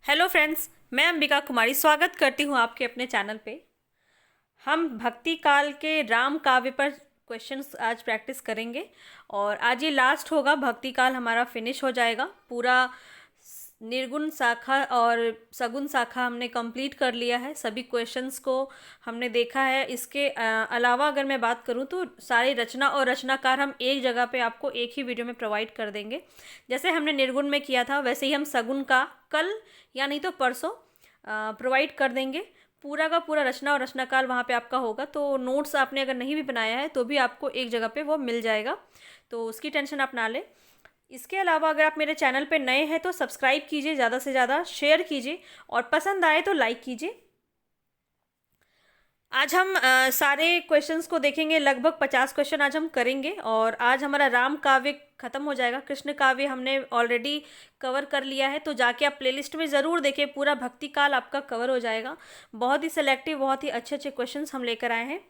Hello friends, मैं अंबिका कुमारी स्वागत करती हूँ आपके अपने चैनल पे। हम भक्ति काल के राम काव्य पर क्वेश्चंस आज प्रैक्टिस करेंगे और आज ये लास्ट होगा। भक्ति काल हमारा फिनिश हो जाएगा। पूरा निर्गुण शाखा और सगुण शाखा हमने कंप्लीट कर लिया है। सभी क्वेश्चंस को हमने देखा है। इसके अलावा अगर मैं बात करूं तो सारी रचना और रचनाकार हम एक जगह पे आपको एक ही वीडियो में प्रोवाइड कर देंगे। जैसे हमने निर्गुण में किया था वैसे ही हम सगुण का कल या नहीं तो परसों प्रोवाइड कर देंगे। पूरा का पूरा रचना और रचनाकाल वहाँ पे आपका होगा। तो नोट्स आपने अगर नहीं भी बनाया है तो भी आपको एक जगह पे वो मिल जाएगा, तो उसकी टेंशन आप ना लें। इसके अलावा अगर आप मेरे चैनल पे नए हैं तो सब्सक्राइब कीजिए, ज़्यादा से ज़्यादा शेयर कीजिए और पसंद आए तो लाइक कीजिए। आज हम सारे क्वेश्चंस को देखेंगे। लगभग 50 क्वेश्चन आज हम करेंगे और आज हमारा राम काव्य खत्म हो जाएगा। कृष्ण काव्य हमने ऑलरेडी कवर कर लिया है, तो जाके आप प्लेलिस्ट में ज़रूर देखें। पूरा भक्ति काल आपका कवर हो जाएगा। बहुत ही सिलेक्टिव, बहुत ही अच्छे अच्छे क्वेश्चंस हम लेकर आए हैं।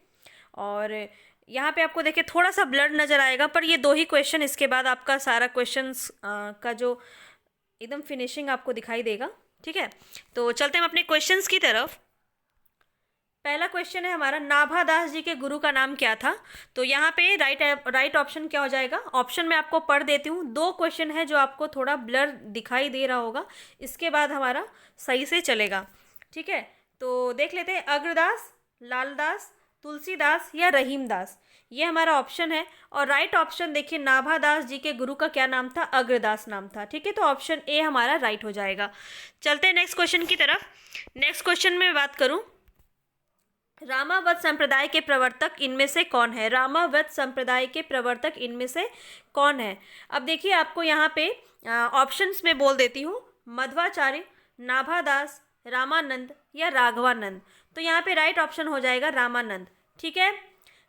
और यहाँ पे आपको देखिए थोड़ा सा ब्लर नज़र आएगा, पर ये दो ही क्वेश्चन, इसके बाद आपका सारा क्वेश्चंस का जो एकदम फिनिशिंग आपको दिखाई देगा। ठीक है, तो चलते हैं हम अपने क्वेश्चंस की तरफ। पहला क्वेश्चन है हमारा, नाभादास जी के गुरु का नाम क्या था। तो यहाँ पे राइट ऑप्शन क्या हो जाएगा। ऑप्शन मैं आपको पढ़ देती हूँ। दो क्वेश्चन है जो आपको थोड़ा ब्लर दिखाई दे रहा होगा, इसके बाद हमारा सही से चलेगा। ठीक है, तो देख लेते हैं। अग्रदास, लालदास, तुलसीदास या रहीमदास, ये हमारा ऑप्शन है। और राइट ऑप्शन देखिए, नाभादास जी के गुरु का क्या नाम था, अग्रदास नाम था। ठीक है, तो ऑप्शन ए हमारा राइट हो जाएगा। चलते हैं नेक्स्ट क्वेश्चन की तरफ। नेक्स्ट क्वेश्चन में बात करूँ, रामावत संप्रदाय के प्रवर्तक इनमें से कौन है। रामावत संप्रदाय के प्रवर्तक इनमें से कौन है। अब देखिए आपको यहाँ पे ऑप्शंस में बोल देती हूँ। मध्वाचार्य, नाभादास, रामानंद या राघवानंद। तो यहाँ पे राइट ऑप्शन हो जाएगा रामानंद। ठीक है,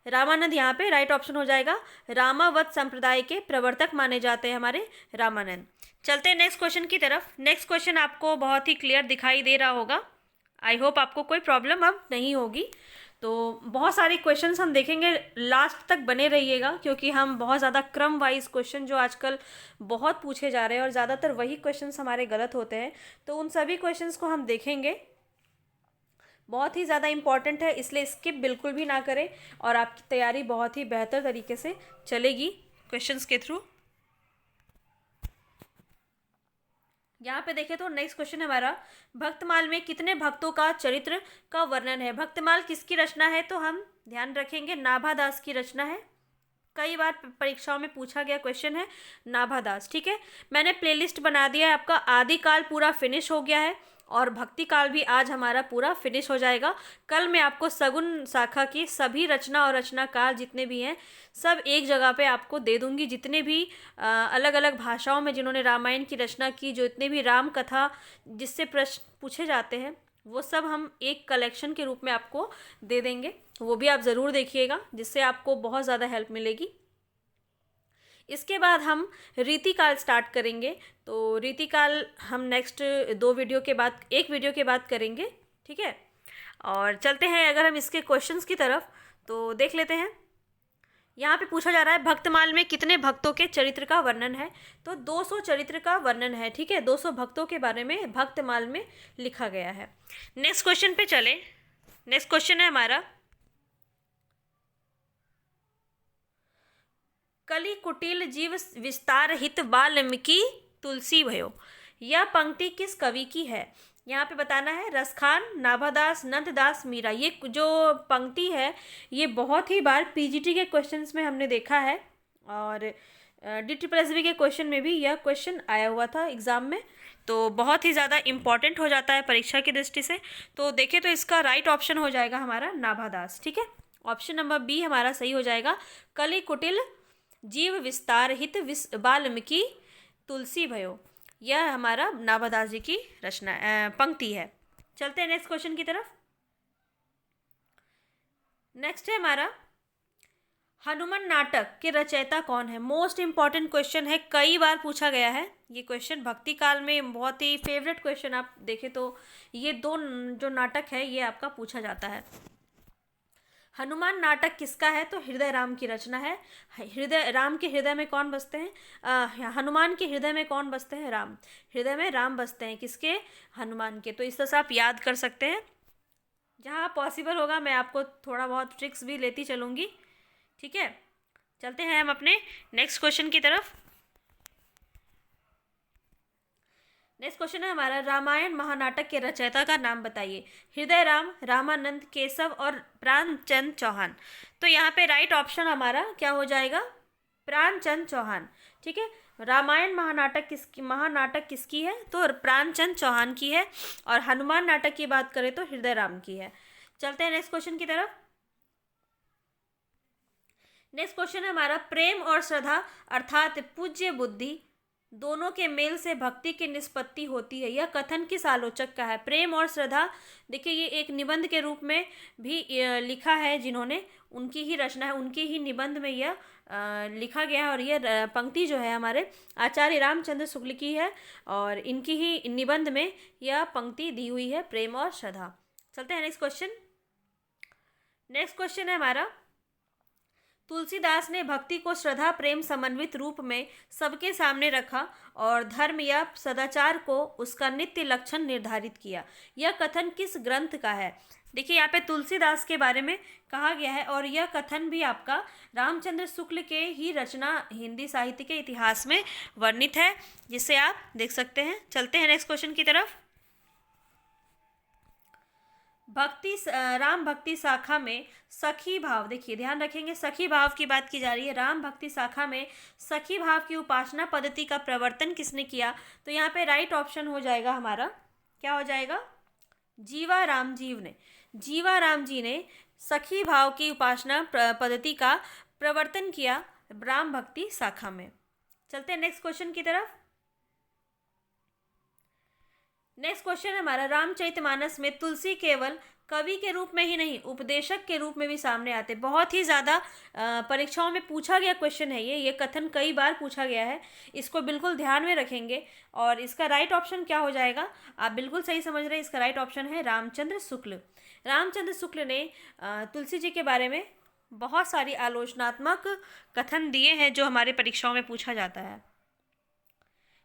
रामानंद यहाँ पे राइट ऑप्शन हो जाएगा। रामावत संप्रदाय के प्रवर्तक माने जाते हैं हमारे रामानंद। चलते हैं नेक्स्ट क्वेश्चन की तरफ। नेक्स्ट क्वेश्चन आपको बहुत ही क्लियर दिखाई दे रहा होगा। आई होप आपको कोई प्रॉब्लम अब नहीं होगी। तो बहुत सारे क्वेश्चंस हम देखेंगे, लास्ट तक बने रहिएगा, क्योंकि हम बहुत ज़्यादा क्रम वाइज क्वेश्चन जो आजकल बहुत पूछे जा रहे हैं और ज़्यादातर वही क्वेश्चंस हमारे गलत होते हैं, तो उन सभी क्वेश्चंस को हम देखेंगे। बहुत ही ज़्यादा इंपॉर्टेंट है, इसलिए स्किप बिल्कुल भी ना करें और आपकी तैयारी बहुत ही बेहतर तरीके से चलेगी क्वेश्चंस के थ्रू। यहाँ पे देखें तो नेक्स्ट क्वेश्चन हमारा, भक्तमाल में कितने भक्तों का चरित्र का वर्णन है। भक्तमाल किसकी रचना है, तो हम ध्यान रखेंगे नाभादास की रचना है। कई बार परीक्षाओं में पूछा गया क्वेश्चन है नाभादास। ठीक है, मैंने प्लेलिस्ट बना दिया है। आपका आदिकाल पूरा फिनिश हो गया है और भक्ति काल भी आज हमारा पूरा फिनिश हो जाएगा। कल मैं आपको सगुन शाखा की सभी रचना और रचनाकार जितने भी हैं सब एक जगह पे आपको दे दूंगी। जितने भी अलग अलग भाषाओं में जिन्होंने रामायण की रचना की, जो इतने भी राम कथा जिससे प्रश्न पूछे जाते हैं, वो सब हम एक कलेक्शन के रूप में आपको दे देंगे। वो भी आप ज़रूर देखिएगा, जिससे आपको बहुत ज़्यादा हेल्प मिलेगी। इसके बाद हम रीतिकाल स्टार्ट करेंगे। तो रीतिकाल हम नेक्स्ट दो वीडियो के बाद, एक वीडियो के बाद करेंगे। ठीक है, और चलते हैं अगर हम इसके क्वेश्चंस की तरफ, तो देख लेते हैं। यहाँ पे पूछा जा रहा है भक्तमाल में कितने भक्तों के चरित्र का वर्णन है। तो 200 चरित्र का वर्णन है। ठीक है, 200 भक्तों के बारे में भक्तमाल में लिखा गया है। नेक्स्ट क्वेश्चन पे चले। नेक्स्ट क्वेश्चन है हमारा, कलि कुटिल जीव विस्तार हित वाल्मीकि तुलसी भयो, यह पंक्ति किस कवि की है। यहाँ पे बताना है रसखान, नाभादास, नंददास, मीरा। ये जो पंक्ति है ये बहुत ही बार पीजीटी के क्वेश्चंस में हमने देखा है और DTPSB के क्वेश्चन में भी यह क्वेश्चन आया हुआ था एग्ज़ाम में। तो बहुत ही ज़्यादा इम्पॉर्टेंट हो जाता है परीक्षा की दृष्टि से। तो देखें तो इसका राइट ऑप्शन हो जाएगा हमारा नाभादास। ठीक है, ऑप्शन नंबर बी हमारा सही हो जाएगा। कलि कुटिल जीव विस्तार हित वाल्मीकि तुलसी भयो, यह हमारा नाभादास जी की रचना पंक्ति है। चलते हैं नेक्स्ट क्वेश्चन की तरफ। नेक्स्ट है हमारा, हनुमान नाटक के रचयिता कौन है। मोस्ट इंपॉर्टेंट क्वेश्चन है, कई बार पूछा गया है ये क्वेश्चन। भक्ति काल में बहुत ही फेवरेट क्वेश्चन, आप देखें तो ये दो जो नाटक है ये आपका पूछा जाता है। हनुमान नाटक किसका है? तो हृदय राम की रचना है। हृदय राम के हृदय में कौन बसते हैं? हनुमान के हृदय में कौन बसते हैं? राम। हृदय में राम बसते हैं, किसके? हनुमान के। तो इस तरह से आप याद कर सकते हैं। जहाँ पॉसिबल होगा मैं आपको थोड़ा बहुत ट्रिक्स भी लेती चलूँगी। ठीक है, चलते हैं हम अपने नेक्स्ट क्वेश्चन की तरफ। नेक्स्ट क्वेश्चन है हमारा, रामायण महानाटक के रचयिता का नाम बताइए। हृदय राम, रामानंद, केशव और प्राणचंद चौहान। तो यहाँ पे राइट ऑप्शन हमारा क्या हो जाएगा? प्राणचंद चौहान। ठीक है, रामायण महानाटक किसकी है? तो प्राणचंद चौहान की है। और हनुमान नाटक की बात करें तो हृदय राम की है। चलते हैं नेक्स्ट क्वेश्चन की तरफ। नेक्स्ट क्वेश्चन है हमारा, प्रेम और श्रद्धा अर्थात पूज्य बुद्धि दोनों के मेल से भक्ति की निष्पत्ति होती है, यह कथन किस आलोचक का है? प्रेम और श्रद्धा, देखिए ये एक निबंध के रूप में भी लिखा है, जिन्होंने, उनकी ही रचना है, उनके ही निबंध में यह लिखा गया है। और यह पंक्ति जो है हमारे आचार्य रामचंद्र शुक्ल की है, और इनकी ही निबंध में यह पंक्ति दी हुई है, प्रेम और श्रद्धा। चलते हैं नेक्स्ट क्वेश्चन। नेक्स्ट क्वेश्चन है हमारा, तुलसीदास ने भक्ति को श्रद्धा प्रेम समन्वित रूप में सबके सामने रखा और धर्म या सदाचार को उसका नित्य लक्षण निर्धारित किया, यह कथन किस ग्रंथ का है? देखिए यहाँ पे तुलसीदास के बारे में कहा गया है, और यह कथन भी आपका रामचंद्र शुक्ल के ही रचना हिंदी साहित्य के इतिहास में वर्णित है, जिसे आप देख सकते हैं। चलते हैं नेक्स्ट क्वेश्चन की तरफ। राम भक्ति शाखा में सखी भाव, देखिए ध्यान रखेंगे, सखी भाव की बात की जा रही है। राम भक्ति शाखा में सखी भाव की उपासना पद्धति का प्रवर्तन किसने किया? तो यहाँ पे राइट ऑप्शन हो जाएगा हमारा, क्या हो जाएगा? जीवा राम जीव ने। जीवा राम जी ने सखी भाव की उपासना पद्धति का प्रवर्तन किया राम भक्ति शाखा में। चलते हैं नेक्स्ट क्वेश्चन की तरफ। नेक्स्ट क्वेश्चन है हमारा, रामचरितमानस में तुलसी केवल कवि के रूप में ही नहीं, उपदेशक के रूप में भी सामने आते। बहुत ही ज़्यादा परीक्षाओं में पूछा गया क्वेश्चन है ये कथन कई बार पूछा गया है, इसको बिल्कुल ध्यान में रखेंगे। और इसका राइट ऑप्शन क्या हो जाएगा? आप बिल्कुल सही समझ रहे हैं, इसका राइट ऑप्शन है रामचंद्र शुक्ल। रामचंद्र शुक्ल ने तुलसी जी के बारे में बहुत सारी आलोचनात्मक कथन दिए हैं, जो हमारे परीक्षाओं में पूछा जाता है।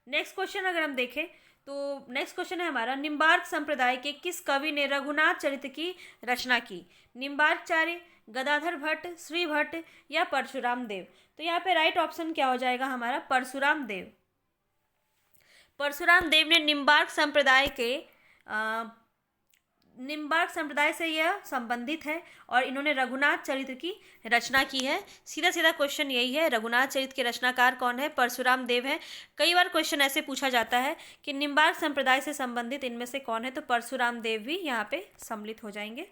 नेक्स्ट क्वेश्चन अगर हम देखें तो नेक्स्ट क्वेश्चन है हमारा, निम्बार्क संप्रदाय के किस कवि ने रघुनाथ चरित की रचना की? निम्बार्कचार्य, गदाधर भट्ट, श्री भट्ट या परशुराम देव? तो यहाँ पे राइट ऑप्शन क्या हो जाएगा हमारा? परशुराम देव। परशुराम देव ने निम्बार्क संप्रदाय से यह संबंधित है, और इन्होंने रघुनाथ चरित्र की रचना की है। सीधा सीधा क्वेश्चन यही है, रघुनाथ चरित्र के रचनाकार कौन है? परशुराम देव है। कई बार क्वेश्चन ऐसे पूछा जाता है कि निम्बार्क संप्रदाय से संबंधित इनमें से कौन है, तो परशुराम देव भी यहाँ पे सम्मिलित हो जाएंगे।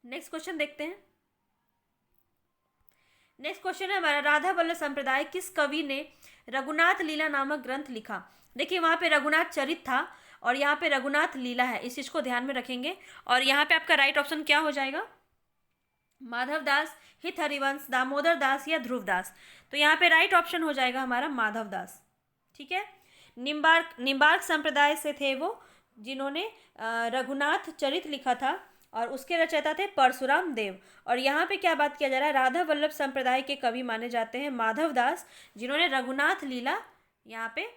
नेक्स्ट क्वेश्चन देखते हैं। नेक्स्ट क्वेश्चन है हमारा, राधा वल्लभ संप्रदाय किस कवि ने रघुनाथ लीला नामक ग्रंथ लिखा? देखिए वहाँ पे रघुनाथ चरित था और यहाँ पे रघुनाथ लीला है, इस चीज़ को ध्यान में रखेंगे। और यहाँ पे आपका राइट ऑप्शन क्या हो जाएगा? माधव दास, हित हरिवंश, दामोदर दास या ध्रुव दास? तो यहाँ पे राइट ऑप्शन हो जाएगा हमारा माधव दास। ठीक है, निम्बार्क संप्रदाय से थे वो, जिन्होंने रघुनाथ चरित लिखा था, और उसके रचयिता थे परशुराम देव। और यहाँ पे क्या बात किया जा रहा है? राधा वल्लभ संप्रदाय के कवि माने जाते हैं माधव दास, जिन्होंने रघुनाथ लीला यहाँ पे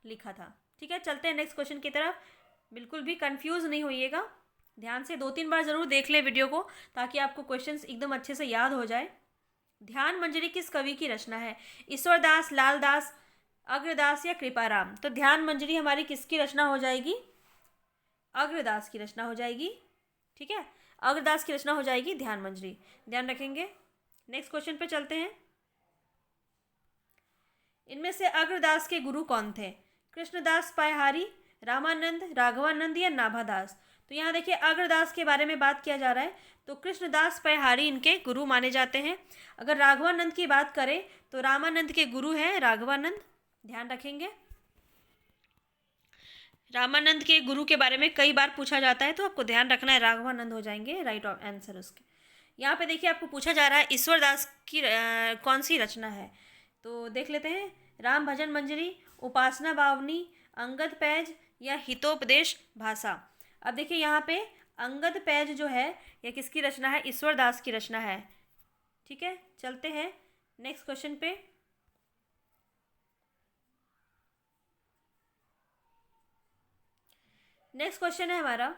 लिखा था। ठीक है, चलते हैं नेक्स्ट क्वेश्चन की तरफ। बिल्कुल भी कंफ्यूज नहीं होइएगा, ध्यान से 2-3 बार ज़रूर देख ले वीडियो को, ताकि आपको क्वेश्चंस एकदम अच्छे से याद हो जाए। ध्यान मंजरी किस कवि की रचना है? ईश्वर दास, लाल दास, अग्रदास या कृपाराम? तो ध्यान मंजरी हमारी किसकी रचना हो जाएगी? अग्रदास की रचना हो जाएगी। ठीक है, अग्रदास की रचना हो जाएगी ध्यान मंजरी, ध्यान रखेंगे। नेक्स्ट क्वेश्चन पे चलते हैं। इनमें से अग्रदास के गुरु कौन थे? कृष्णदास पायहारी, रामानंद, राघवानंद या नाभादास? तो यहाँ देखिए अग्रदास के बारे में बात किया जा रहा है, तो कृष्णदास पायहारी इनके गुरु माने जाते हैं। अगर राघवानंद की बात करें तो रामानंद के गुरु हैं राघवानंद, ध्यान रखेंगे। रामानंद के गुरु के बारे में कई बार पूछा जाता है, तो आपको ध्यान रखना है, राघवानंद हो जाएंगे राइट आंसर उसके। यहाँ पे देखिए आपको पूछा जा रहा है ईश्वर दास की कौन सी रचना है, तो देख लेते हैं। राम भजन मंजरी, उपासना बावनी, अंगद पैज या हितोपदेश भाषा? अब देखिए यहाँ पे अंगद पैज जो है यह किसकी रचना है? ईश्वर दास की रचना है। ठीक है, चलते हैं नेक्स्ट क्वेश्चन पे। नेक्स्ट क्वेश्चन है हमारा,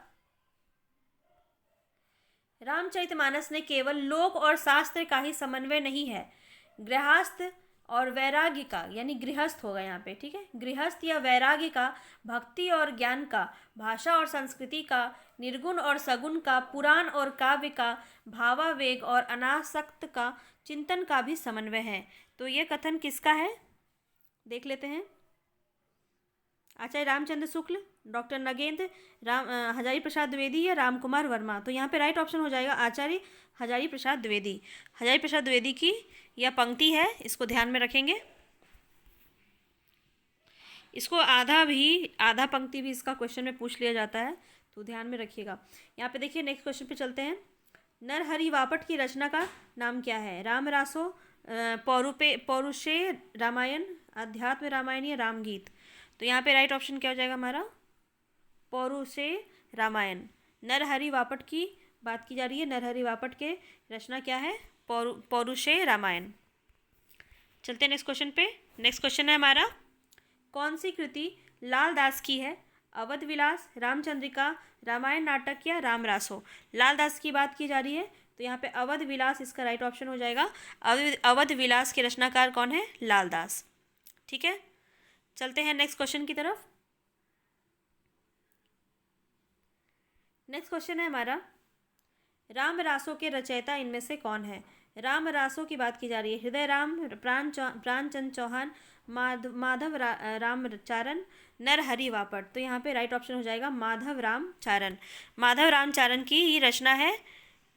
रामचरितमानस ने केवल लोक और शास्त्र का ही समन्वय नहीं है, गृहस्थ और वैराग्य का, यानी गृहस्थ होगा यहाँ पे, ठीक है, गृहस्थ या वैराग्य का, भक्ति और ज्ञान का, भाषा और संस्कृति का, निर्गुण और सगुण का, पुराण और काव्य का, भावावेग और अनासक्त का, चिंतन का भी समन्वय है। तो ये कथन किसका है? देख लेते हैं। आचार्य रामचंद्र शुक्ल, डॉक्टर नगेंद्र, हजारी प्रसाद द्विवेदी या राम कुमार वर्मा। तो यहाँ पे राइट ऑप्शन हो जाएगा आचार्य हजारी प्रसाद द्विवेदी। हजारी प्रसाद द्विवेदी की यह पंक्ति है, इसको ध्यान में रखेंगे। इसको आधा पंक्ति भी इसका क्वेश्चन में पूछ लिया जाता है, तो ध्यान में रखिएगा। यहाँ पे देखिए, नेक्स्ट क्वेश्चन पे चलते हैं। नरहरि वापट की रचना का नाम क्या है? राम रासो, पौरुषे रामायण, अध्यात्म रामायण या रामगीत। तो यहाँ पे राइट ऑप्शन क्या हो जाएगा हमारा? पौरुषे रामायण। नरहरि वापट की बात की जा रही है, नरहरि वापट के रचना क्या है? पौरुषे रामायण। चलते हैं नेक्स्ट क्वेश्चन पे। नेक्स्ट क्वेश्चन है हमारा, कौन सी कृति लाल दास की है? अवध विलास, रामचंद्रिका, रामायण नाटक या रामरासो। लाल दास की बात की जा रही है, तो यहाँ पे अवध विलास इसका राइट ऑप्शन हो जाएगा। अवध विलास के रचनाकार कौन है? लाल दास। ठीक है, चलते हैं नेक्स्ट क्वेश्चन की तरफ। नेक्स्ट क्वेश्चन है हमारा, राम रासों के रचयिता इनमें से कौन है? राम रासों की बात की जा रही है, हृदय राम, प्राणचंद चौहान, माधव रामचारण, नरहरि वापट। तो यहाँ पे राइट ऑप्शन हो जाएगा माधव रामचारण। माधव रामचारण की ही रचना है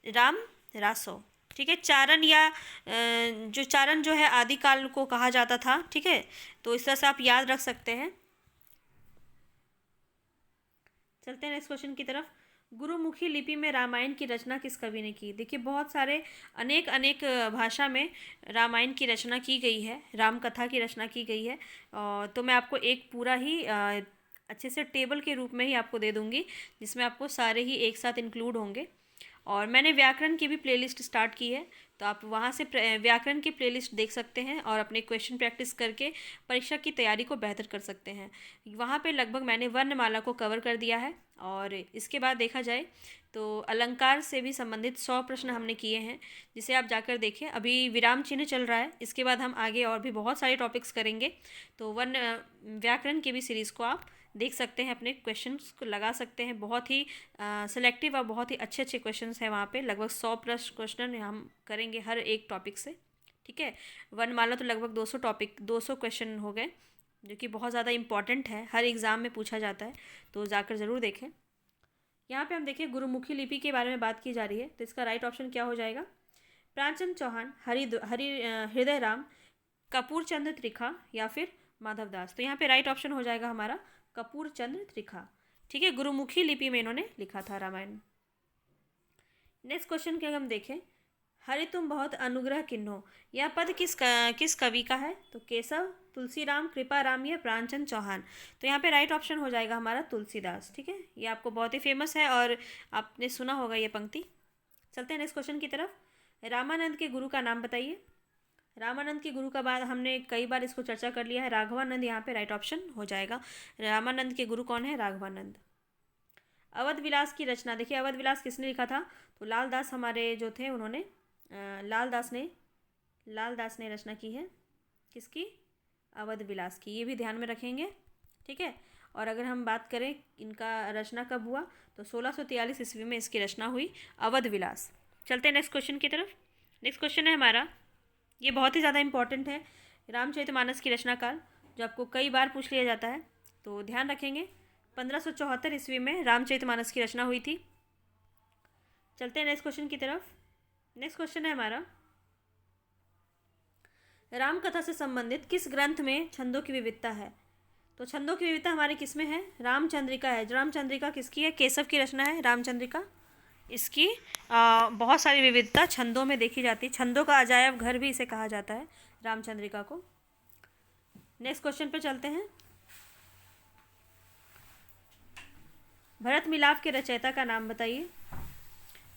राम रासो। ठीक है, चारण या जो चारण जो है आदिकाल को कहा जाता था। ठीक है, तो इस तरह से आप याद रख सकते हैं। चलते हैं नेक्स्ट क्वेश्चन की तरफ। गुरुमुखी लिपि में रामायण की रचना किस कवि ने की? देखिए, बहुत सारे अनेक भाषा में रामायण की रचना की गई है, राम कथा की रचना की गई है। तो मैं आपको एक पूरा ही अच्छे से टेबल के रूप में ही आपको दे दूंगी, जिसमें आपको सारे ही एक साथ इंक्लूड होंगे। और मैंने व्याकरण की भी प्लेलिस्ट स्टार्ट की है, तो आप वहाँ से व्याकरण की प्लेलिस्ट देख सकते हैं और अपने क्वेश्चन प्रैक्टिस करके परीक्षा की तैयारी को बेहतर कर सकते हैं। वहाँ पे लगभग मैंने वर्णमाला को कवर कर दिया है। और इसके बाद देखा जाए तो अलंकार से भी संबंधित 100 प्रश्न हमने किए हैं, जिसे आप जाकर देखें। अभी विराम चिन्ह चल रहा है, इसके बाद हम आगे और भी बहुत सारे टॉपिक्स करेंगे। तो व्याकरण की भी सीरीज़ को आप देख सकते हैं, अपने क्वेश्चंस को लगा सकते हैं। बहुत ही सेलेक्टिव और बहुत ही अच्छे क्वेश्चंस हैं वहाँ पे। लगभग 100 प्लस क्वेश्चन हम करेंगे हर एक टॉपिक से। ठीक है, वर्णमाला तो लगभग 200 क्वेश्चन हो गए, जो कि बहुत ज़्यादा इंपॉर्टेंट है, हर एग्ज़ाम में पूछा जाता है, तो जाकर ज़रूर देखें। यहाँ पे हम देखिए, गुरुमुखी लिपि के बारे में बात की जा रही है, तो इसका राइट ऑप्शन क्या हो जाएगा? प्राणचंद चौहान, हृदय राम, कपूर चंद्र त्रिखा या फिर माधव दास। तो यहाँ पे राइट ऑप्शन हो जाएगा हमारा कपूर चंद्र त्रिखा। ठीक है, गुरुमुखी लिपि में इन्होंने लिखा था रामायण। नेक्स्ट क्वेश्चन के हम देखें, हरि तुम बहुत अनुग्रह किन्हो, यह पद किस कवि का है? तो केशव, तुलसीराम, कृपाराम या प्राणचंद चौहान। तो यहाँ पे राइट ऑप्शन हो जाएगा हमारा तुलसीदास। ठीक है, ये आपको बहुत ही फेमस है और आपने सुना होगा ये पंक्ति। चलते हैं नेक्स्ट क्वेश्चन की तरफ। रामानंद के गुरु का नाम बताइए। रामानंद के गुरु का बाद हमने कई बार इसको चर्चा कर लिया है, राघवानंद यहाँ पे राइट ऑप्शन हो जाएगा। रामानंद के गुरु कौन है? राघवानंद। अवध विलास की रचना, देखिए अवध विलास किसने लिखा था? तो लाल दास हमारे जो थे, उन्होंने लाल दास ने रचना की है। किसकी? अवध विलास की। ये भी ध्यान में रखेंगे। ठीक है, और अगर हम बात करें इनका रचना कब हुआ, तो 1643 ईस्वी में इसकी रचना हुई, अवध विलास। चलते हैं नेक्स्ट क्वेश्चन की तरफ। नेक्स्ट क्वेश्चन है हमारा, ये बहुत ही ज़्यादा इंपॉर्टेंट है, रामचरितमानस की रचना काल, जो आपको कई बार पूछ लिया जाता है, तो ध्यान रखेंगे। 1574 ईस्वी में रामचरितमानस की रचना हुई थी। चलते हैं नेक्स्ट क्वेश्चन की तरफ। नेक्स्ट क्वेश्चन है हमारा, राम कथा से संबंधित किस ग्रंथ में छंदों की विविधता है? तो छंदों की विविधता हमारे किस में है? रामचंद्रिका है। रामचंद्रिका किसकी है? केशव की रचना है रामचंद्रिका। इसकी बहुत सारी विविधता छंदों में देखी जाती है। छंदों का अजायब घर भी इसे कहा जाता है, रामचंद्रिका को। नेक्स्ट क्वेश्चन पे चलते हैं। भरत मिलाप के रचयिता का नाम बताइए।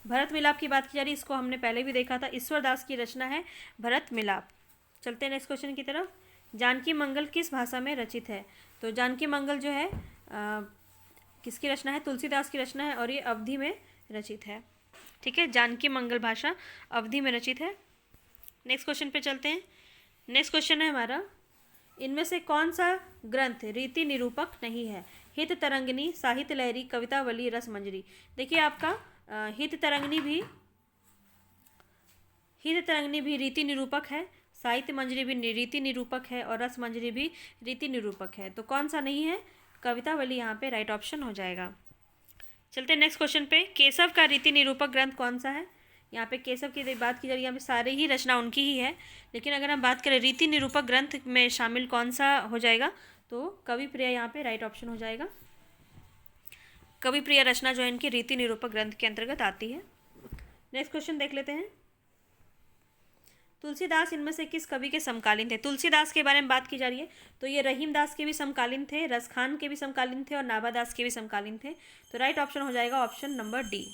भरत मिलाप की बात की जा रही है, इसको हमने पहले भी देखा था, ईश्वर दास की रचना है भरत मिलाप। चलते हैं नेक्स्ट क्वेश्चन की तरफ। जानकी मंगल किस भाषा में रचित है? तो जानकी मंगल जो है किसकी रचना है? तुलसीदास की रचना है और ये अवधि में रचित है। ठीक है, जानकी मंगल भाषा अवधि में रचित है। नेक्स्ट क्वेश्चन पे चलते हैं। नेक्स्ट क्वेश्चन है हमारा, इनमें से कौन सा ग्रंथ रीति निरूपक नहीं है? हित तरंगिनी, साहित्य लहरी, कवितावली, रसमंजरी। देखिए आपका हित तरंगिनी भी रीति निरूपक है, साहित्य मंजरी भी रीति निरूपक है और रसमंजरी भी रीति निरूपक है। तो कौन सा नहीं है? कवितावली यहाँ पे राइट ऑप्शन हो जाएगा। चलते हैं नेक्स्ट क्वेश्चन पे। केशव का रीति निरूपक ग्रंथ कौन सा है? यहाँ पे केशव की बात की जा रही है, यहाँ पे सारे ही रचना उनकी ही है, लेकिन अगर हम बात करें रीति निरूपक ग्रंथ में शामिल कौन सा हो जाएगा, तो कवि प्रिया यहाँ पे राइट ऑप्शन हो जाएगा। कवि प्रिया रचना जो है इनकी रीति निरूपक ग्रंथ के अंतर्गत आती है। नेक्स्ट क्वेश्चन देख लेते हैं। तुलसीदास इनमें से किस कवि के समकालीन थे? तुलसीदास के बारे में बात की जा रही है, तो ये रहीम दास के भी समकालीन थे, रसखान के भी समकालीन थे और नाभादास के भी समकालीन थे। तो राइट ऑप्शन हो जाएगा ऑप्शन नंबर डी।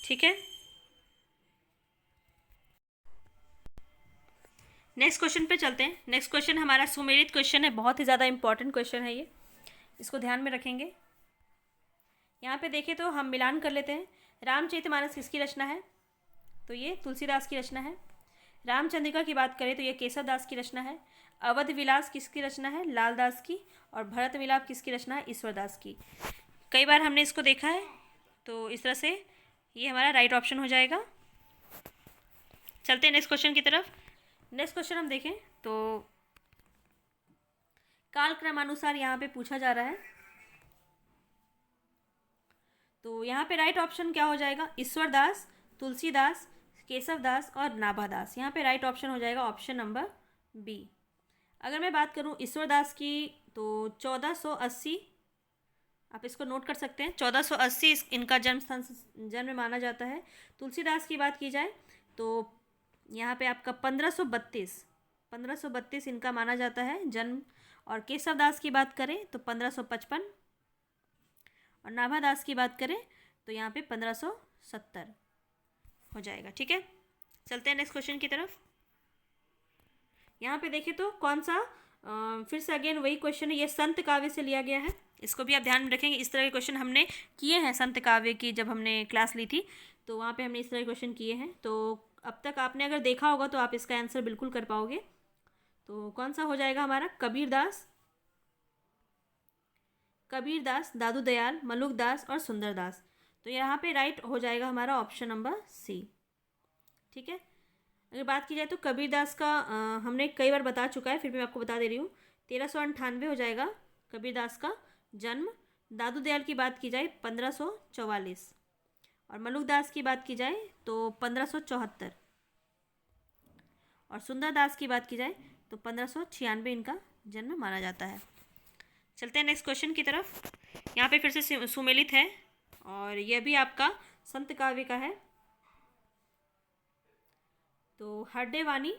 ठीक है, नेक्स्ट क्वेश्चन पे चलते हैं। नेक्स्ट क्वेश्चन हमारा सुमेलित क्वेश्चन है, बहुत ही ज़्यादा इंपॉर्टेंट क्वेश्चन है ये, इसको ध्यान में रखेंगे। यहाँ पे देखें तो हम मिलान कर लेते हैं। रामचरितमानस किसकी रचना है? तो ये तुलसीदास की रचना है। रामचंद्रिका की बात करें तो ये केशव दास की रचना है। अवध विलास किसकी रचना है? लालदास की। और भरत मिलाप किसकी रचना है? ईश्वरदास की। कई बार हमने इसको देखा है, तो इस तरह से ये हमारा राइट ऑप्शन हो जाएगा। चलते हैं नेक्स्ट क्वेश्चन की तरफ। नेक्स्ट क्वेश्चन हम देखें तो कालक्रमानुसार यहाँ पे पूछा जा रहा है, तो यहाँ पे राइट ऑप्शन क्या हो जाएगा? ईश्वरदास, तुलसीदास, केशवदास और नाभादास। यहाँ पे राइट ऑप्शन हो जाएगा ऑप्शन नंबर बी। अगर मैं बात करूँ ईश्वरदास की, तो 1480, आप इसको नोट कर सकते हैं, 1480 इनका जन्म माना जाता है। तुलसीदास की बात की जाए तो यहाँ पे आपका 1532 इनका माना जाता है जन्म। और केशवदास की बात करें तो 1555 और नाभादास की बात करें तो यहाँ पे 1570 हो जाएगा। ठीक है, चलते हैं नेक्स्ट क्वेश्चन की तरफ। यहाँ पे देखें तो कौन सा फिर से अगेन वही क्वेश्चन है, ये संत काव्य से लिया गया है, इसको भी आप ध्यान में रखेंगे। इस तरह के क्वेश्चन हमने किए हैं संत काव्य की, जब हमने क्लास ली थी तो वहाँ पे हमने इस तरह के क्वेश्चन किए हैं। तो अब तक आपने अगर देखा होगा तो आप इसका आंसर बिल्कुल कर पाओगे। तो कौन सा हो जाएगा हमारा? कबीरदास, दादू दयाल, मलुकदास और सुंदरदास। तो यहाँ पे राइट हो जाएगा हमारा ऑप्शन नंबर सी। ठीक है, अगर बात की जाए तो कबीरदास का हमने कई बार बता चुका है, फिर भी मैं आपको बता दे रही हूँ। 1398 हो जाएगा कबीरदास का जन्म। दादू दयाल की बात की जाए 1544 और मलुकदास की बात की जाए तो 1574 और सुंदरदास की बात की जाए तो 1596 इनका जन्म माना जाता है। चलते हैं नेक्स्ट क्वेश्चन की तरफ। यहाँ पे फिर से सुमेलित है और यह भी आपका संत काव्य का है। तो हरडे वाणी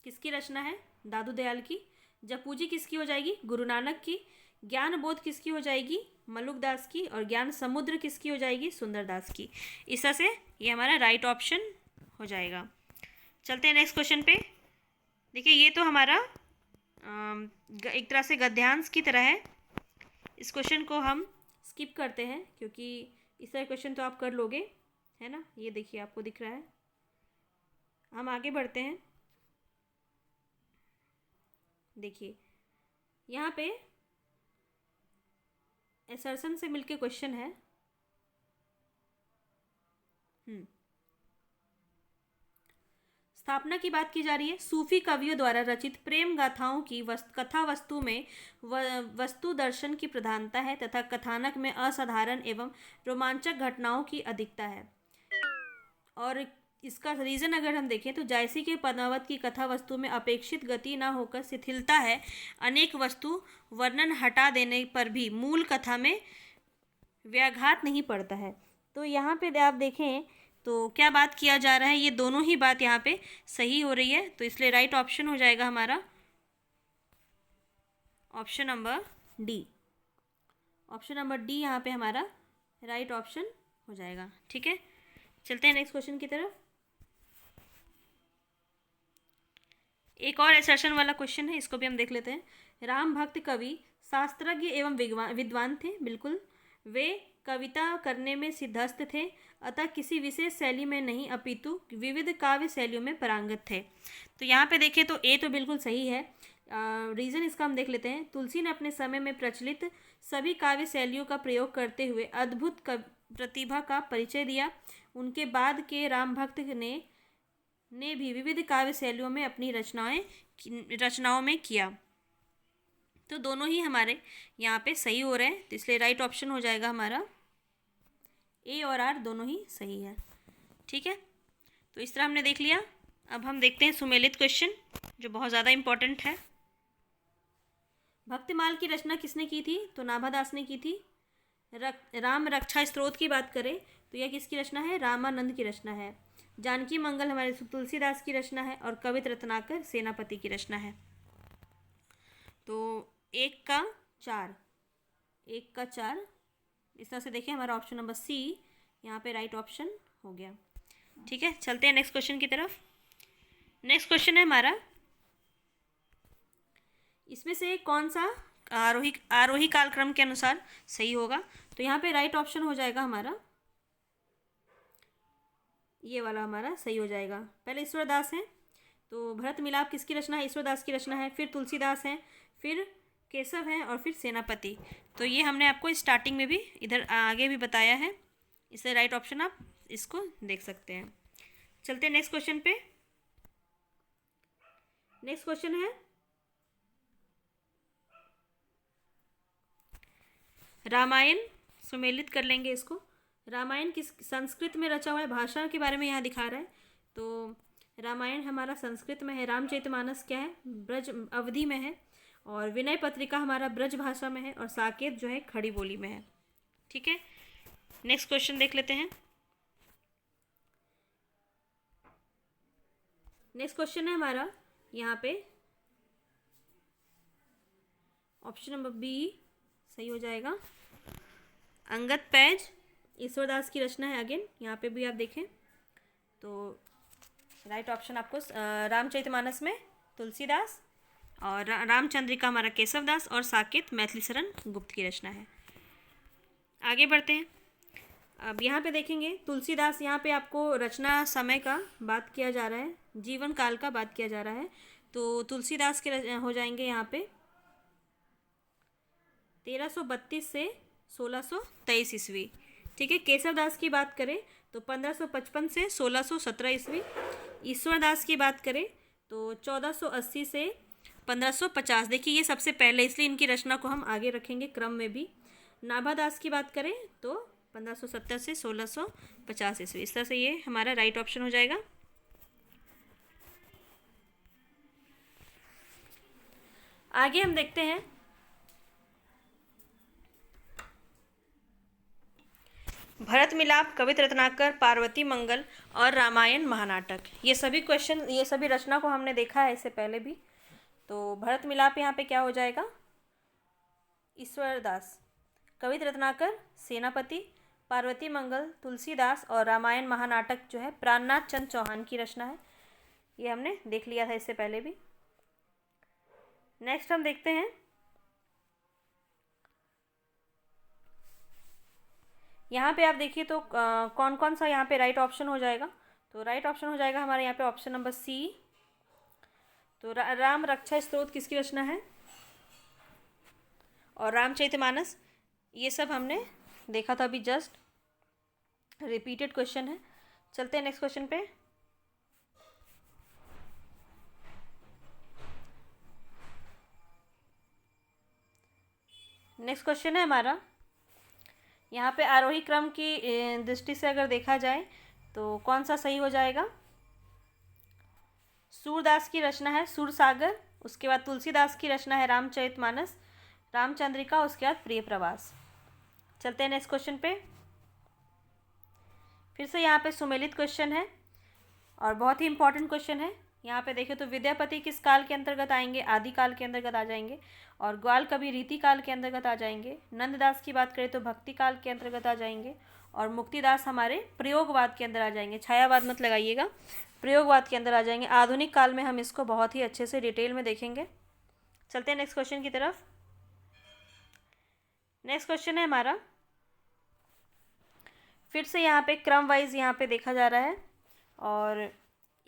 किसकी रचना है? दादू दयाल की। जपूजी किसकी हो जाएगी? गुरु नानक की। ज्ञान बोध किसकी हो जाएगी? मलुकदास की। और ज्ञान समुद्र किसकी हो जाएगी? सुंदरदास की। इस तरह से ये हमारा राइट ऑप्शन हो जाएगा। चलते हैं नेक्स्ट क्वेश्चन पे। देखिए ये तो हमारा एक तरह से गद्यांश की तरह है, इस क्वेश्चन को हम स्किप करते हैं क्योंकि इस तरह क्वेश्चन तो आप कर लोगे, है ना। ये देखिए आपको दिख रहा है, हम आगे बढ़ते हैं। देखिए यहाँ पे एसर्शन से मिलके क्वेश्चन है। स्थापना की बात की जा रही है। सूफी कवियों द्वारा रचित प्रेम गाथाओं की कथा वस्तु में वस्तु दर्शन की प्रधानता है तथा कथानक में असाधारण एवं रोमांचक घटनाओं की अधिकता है। और इसका रीज़न अगर हम देखें तो जायसी के पद्मावत की कथा वस्तु में अपेक्षित गति न होकर शिथिलता है। अनेक वस्तु वर्णन हटा देने पर भी मूल कथा में व्याघात नहीं पड़ता है। तो यहाँ पे आप देखें तो क्या बात किया जा रहा है, ये दोनों ही बात यहाँ पे सही हो रही है, तो इसलिए राइट ऑप्शन हो जाएगा हमारा option number D. Option number D यहाँ पे हमारा राइट ऑप्शन हो जाएगा। ठीक है, चलते हैं नेक्स्ट क्वेश्चन की तरफ। एक और एसर्शन वाला क्वेश्चन है, इसको भी हम देख लेते हैं। राम भक्त कवि शास्त्रज्ञ एवं विद्वान थे, बिल्कुल। वे कविता करने में सिद्धहस्त थे, अतः किसी विशेष शैली में नहीं अपितु विविध काव्य शैलियों में पारंगत थे। तो यहाँ पे देखें तो ए तो बिल्कुल सही है। रीज़न इसका हम देख लेते हैं। तुलसी ने अपने समय में प्रचलित सभी काव्य शैलियों का प्रयोग करते हुए अद्भुत प्रतिभा का परिचय दिया। उनके बाद के राम भक्त ने भी विविध काव्य शैलियों में अपनी रचनाओं में किया। तो दोनों ही हमारे यहाँ पे सही हो रहे हैं, तो इसलिए राइट ऑप्शन हो जाएगा हमारा ए और आर, दोनों ही सही है। ठीक है, तो इस तरह हमने देख लिया। अब हम देखते हैं सुमेलित क्वेश्चन, जो बहुत ज़्यादा इम्पोर्टेंट है। भक्तिमाल की रचना किसने की थी? तो नाभादास ने की थी। राम रक्षा स्तोत्र की बात करें तो यह किसकी रचना है? रामानंद की रचना है। जानकी मंगल हमारे तुलसीदास की रचना है और कवित रत्नाकर सेनापति की रचना है। तो 1 का 4 इस तरह से देखिए, हमारा ऑप्शन नंबर सी यहाँ पे राइट ऑप्शन हो गया। ठीक है, चलते हैं नेक्स्ट क्वेश्चन की तरफ। नेक्स्ट क्वेश्चन है हमारा, इसमें से कौन सा आरोही कालक्रम के अनुसार सही होगा? तो यहाँ पे राइट ऑप्शन हो जाएगा हमारा ये वाला, हमारा सही हो जाएगा। पहले ईश्वरदास हैं, तो भरत मिलाप किसकी रचना है? ईश्वरदास की रचना है। फिर तुलसीदास हैं, फिर केशव हैं और फिर सेनापति। तो ये हमने आपको स्टार्टिंग में भी इधर आगे भी बताया है, इसलिए राइट ऑप्शन आप इसको देख सकते हैं। चलते हैं नेक्स्ट क्वेश्चन पे। नेक्स्ट क्वेश्चन है, रामायण सुमेलित कर लेंगे इसको। रामायण किस संस्कृत में रचा हुआ है? भाषा के बारे में यहाँ दिखा रहा है, तो रामायण हमारा संस्कृत में है। रामचरितमानस क्या है? ब्रज अवधि में है। और विनय पत्रिका हमारा ब्रज भाषा में है। और साकेत जो है खड़ी बोली में है। ठीक है, नेक्स्ट क्वेश्चन देख लेते हैं। नेक्स्ट क्वेश्चन है हमारा यहाँ पे ऑप्शन नंबर बी सही हो जाएगा। अंगद पैज ईश्वरदास की रचना है। अगेन यहाँ पे भी आप देखें तो राइट ऑप्शन आपको रामचरितमानस में तुलसीदास और रामचंद्रिका हमारा केशवदास और साकेत मैथिली शरण गुप्त की रचना है। आगे बढ़ते हैं। अब यहाँ पे देखेंगे तुलसीदास, यहाँ पे आपको रचना समय का बात किया जा रहा है, जीवन काल का बात किया जा रहा है। तो तुलसीदास के हो जाएंगे यहाँ पे 1332 से 1623 ईस्वी। ठीक है, केशवदास की बात करें तो 1555 से 1617 ईस्वी। ईश्वरदास की बात करें तो 1480 से 1550। देखिए ये सबसे पहले, इसलिए इनकी रचना को हम आगे रखेंगे क्रम में भी। नाभादास की बात करें तो 1570 से 1650 ईस्वी। इस तरह से ये हमारा राइट ऑप्शन हो जाएगा। आगे हम देखते हैं भरत मिलाप, कवित रत्नाकर, पार्वती मंगल और रामायण महानाटक। ये सभी क्वेश्चन, ये सभी रचना को हमने देखा है इससे पहले भी। तो भरत मिलाप यहाँ पे क्या हो जाएगा? ईश्वरदास, कवित रत्नाकर सेनापति, पार्वती मंगल तुलसीदास और रामायण महानाटक जो है प्राणनाथ चंद चौहान की रचना है। ये हमने देख लिया था इससे पहले भी। नेक्स्ट हम देखते हैं यहाँ पे, आप देखिए तो कौन कौन सा यहाँ पे राइट ऑप्शन हो जाएगा। तो राइट ऑप्शन हो जाएगा हमारे यहाँ पे ऑप्शन नंबर सी। तो राम रक्षा स्तोत्र किसकी रचना है? और रामचरितमानस, ये सब हमने देखा था अभी, जस्ट रिपीटेड क्वेश्चन है। चलते हैं नेक्स्ट क्वेश्चन पे। नेक्स्ट क्वेश्चन है हमारा, यहाँ पे आरोही क्रम की दृष्टि से अगर देखा जाए तो कौन सा सही हो जाएगा? सूरदास की रचना है सूरसागर, उसके बाद तुलसीदास की रचना है रामचरितमानस, रामचंद्रिका, उसके बाद प्रिय प्रवास। चलते हैं नेक्स्ट क्वेश्चन पे। फिर से यहाँ पे सुमेलित क्वेश्चन है और बहुत ही इंपॉर्टेंट क्वेश्चन है। यहाँ पे देखें तो विद्यापति किस काल के अंतर्गत आएंगे, आदि काल के अंतर्गत आ जाएंगे। और ग्वाल कवि रीति काल के अंतर्गत आ जाएंगे। नंददास की बात करें तो भक्ति काल के अंतर्गत आ जाएंगे। और मुक्तिदास हमारे प्रयोगवाद के अंदर आ जाएंगे, छायावाद मत लगाइएगा, प्रयोगवाद के अंदर आ जाएंगे। आधुनिक काल में हम इसको बहुत ही अच्छे से डिटेल में देखेंगे। चलते हैं नेक्स्ट क्वेश्चन की तरफ। नेक्स्ट क्वेश्चन है हमारा, फिर से यहाँ पे क्रम वाइज यहाँ पे देखा जा रहा है, और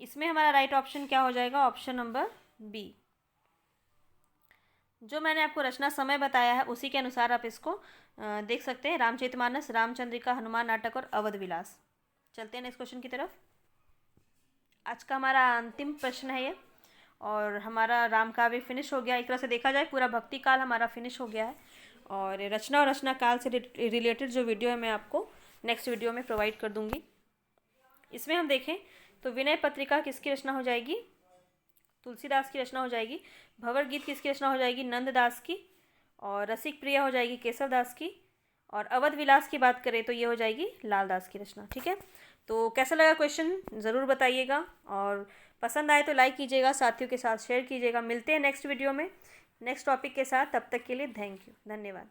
इसमें हमारा राइट ऑप्शन क्या हो जाएगा, ऑप्शन नंबर बी। जो मैंने आपको रचना समय बताया है उसी के अनुसार आप इसको देख सकते हैं। रामचरितमानस, रामचंद्रिका, हनुमान नाटक और अवध विलास। चलते हैं नेक्स्ट क्वेश्चन की तरफ। आज का हमारा अंतिम प्रश्न है ये, और हमारा राम काव्य फिनिश हो गया। एक तरह से देखा जाए पूरा भक्ति काल हमारा फिनिश हो गया है, और रचना और रचना काल से रिलेटेड जो वीडियो है मैं आपको नेक्स्ट वीडियो में प्रोवाइड कर दूंगी। इसमें हम देखें तो विनय पत्रिका किसकी रचना हो जाएगी, तुलसीदास की रचना हो जाएगी। भंवर गीत किसकी रचना हो जाएगी, नंददास की। और रसिक प्रिया हो जाएगी केशव दास की। और अवध विलास की बात करें तो ये हो जाएगी लालदास की रचना। ठीक है, तो कैसा लगा क्वेश्चन ज़रूर बताइएगा, और पसंद आए तो लाइक कीजिएगा, साथियों के साथ शेयर कीजिएगा। मिलते हैं नेक्स्ट वीडियो में नेक्स्ट टॉपिक के साथ, तब तक के लिए थैंक यू, धन्यवाद।